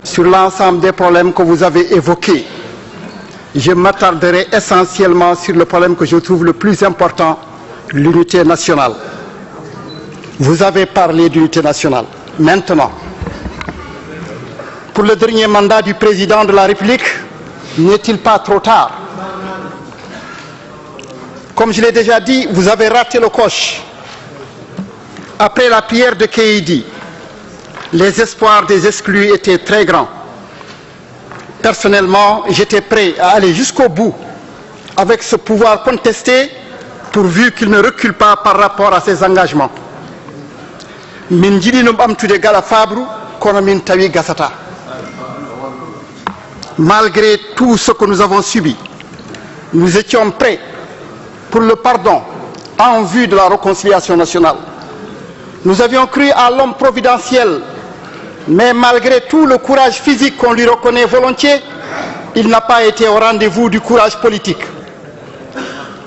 sur l'ensemble des problèmes que vous avez évoqués. Je m'attarderai essentiellement sur le problème que je trouve le plus important, l'unité nationale. Vous avez parlé d'unité nationale. Maintenant, pour le dernier mandat du président de la République, n'est-il pas trop tard? Comme je l'ai déjà dit, vous avez raté le coche. Après la prière de Keïdi, les espoirs des exclus étaient très grands. Personnellement, j'étais prêt à aller jusqu'au bout avec ce pouvoir contesté, pourvu qu'il ne recule pas par rapport à ses engagements. Min jiɗinum ɓamtude gala fabru kono min tawi gasata. Malgré tout ce que nous avons subi, nous étions prêts pour le pardon en vue de la réconciliation nationale. Nous avions cru à l'homme providentiel, mais malgré tout le courage physique qu'on lui reconnaît volontiers, il n'a pas été au rendez-vous du courage politique.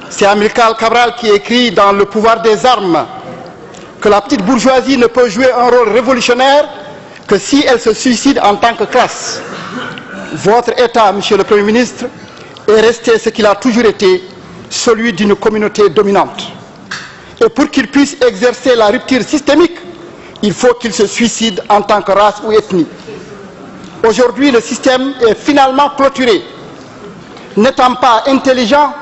C'est Amilcar Cabral qui écrit dans Le pouvoir des armes que la petite bourgeoisie ne peut jouer un rôle révolutionnaire que si elle se suicide en tant que classe. Votre État, Monsieur le Premier ministre, est resté ce qu'il a toujours été, celui d'une communauté dominante. Et pour qu'il puisse exercer la rupture systémique, il faut qu'il se suicide en tant que race ou ethnie. Aujourd'hui, le système est finalement clôturé. N'étant pas intelligent,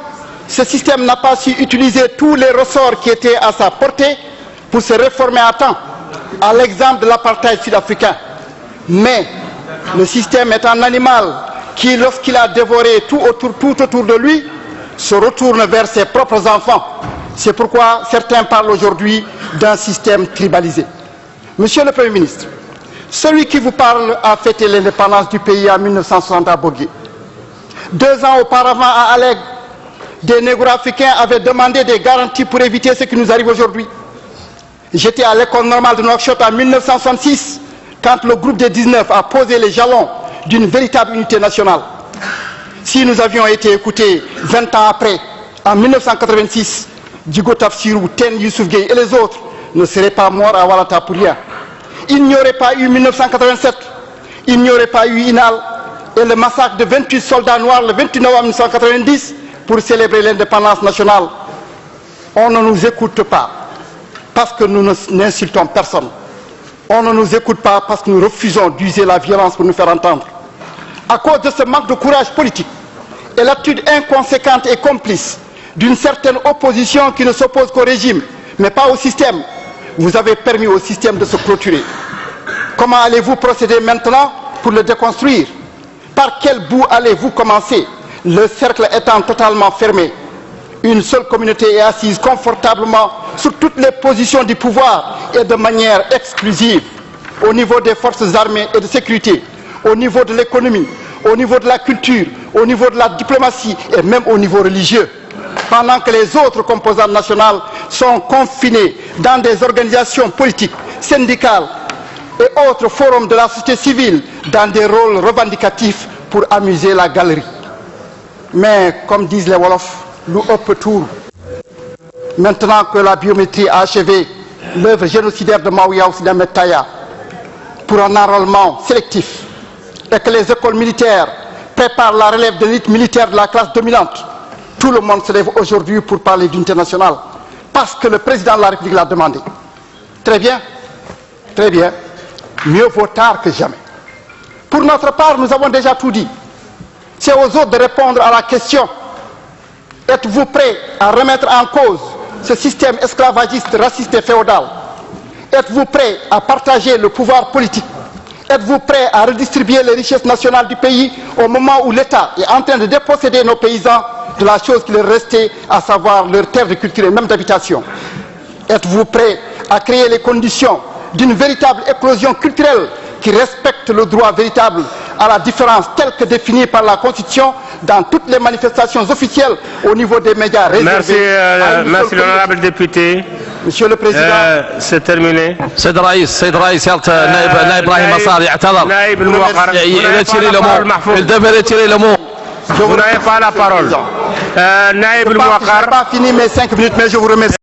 ce système n'a pas su utiliser tous les ressorts qui étaient à sa portée pour se réformer à temps, à l'exemple de l'apartheid sud-africain. Mais le système est un animal qui, lorsqu'il a dévoré tout autour de lui, se retourne vers ses propres enfants. C'est pourquoi certains parlent aujourd'hui d'un système tribalisé. Monsieur le Premier ministre, celui qui vous parle a fêté l'indépendance du pays en 1960 à Bogué. 2 ans auparavant à Alleg, des négro-africains avaient demandé des garanties pour éviter ce qui nous arrive aujourd'hui. J'étais à l'école normale de Nouakchott en 1966, quand le groupe des 19 a posé les jalons d'une véritable unité nationale. Si nous avions été écoutés 20 ans après, en 1986, Djigo Tafsirou, Ten Youssouf Gueye et les autres ne seraient pas morts à Walata pour rien. Il n'y aurait pas eu 1987, il n'y aurait pas eu Inal et le massacre de 28 soldats noirs le 28 novembre 1990 pour célébrer l'indépendance nationale. On ne nous écoute pas parce que nous n'insultons personne. On ne nous écoute pas parce que nous refusons d'user la violence pour nous faire entendre. À cause de ce manque de courage politique et l'attitude inconséquente et complice d'une certaine opposition qui ne s'oppose qu'au régime, mais pas au système, vous avez permis au système de se clôturer. Comment allez-vous procéder maintenant pour le déconstruire? Par quel bout allez-vous commencer? Le cercle étant totalement fermé. Une seule communauté est assise confortablement sur toutes les positions du pouvoir et de manière exclusive, au niveau des forces armées et de sécurité, au niveau de l'économie, au niveau de la culture, au niveau de la diplomatie et même au niveau religieux. Pendant que les autres composantes nationales sont confinées dans des organisations politiques, syndicales et autres forums de la société civile dans des rôles revendicatifs pour amuser la galerie. Mais comme disent les Wolofs, nous tour. Maintenant que la biométrie a achevé l'œuvre génocidaire de Maouya Oussinamed Taya pour un enrôlement sélectif et que les écoles militaires préparent la relève de l'élite militaire de la classe dominante, tout le monde se lève aujourd'hui pour parler d'unité nationale parce que le président de la République l'a demandé. Très bien, mieux vaut tard que jamais. Pour notre part, nous avons déjà tout dit. C'est aux autres de répondre à la question: êtes-vous prêts à remettre en cause ce système esclavagiste, raciste et féodal? Êtes-vous prêts à partager le pouvoir politique? Êtes-vous prêts à redistribuer les richesses nationales du pays au moment où l'État est en train de déposséder nos paysans de la chose qui leur restait, à savoir leur terre de culture et même d'habitation? Êtes-vous prêts à créer les conditions d'une véritable éclosion culturelle qui respecte le droit véritable à la différence telle que définie par la Constitution dans toutes les manifestations officielles au niveau des médias réservés? Merci l'honorable député. Monsieur le Président, c'est terminé. سيد الرئيس نائب ابراهيم مصاري اعتذر. نائب الموقر. je vous n'avez pas la parole. Naïb pas fini mes 5 minutes, mais je vous remercie.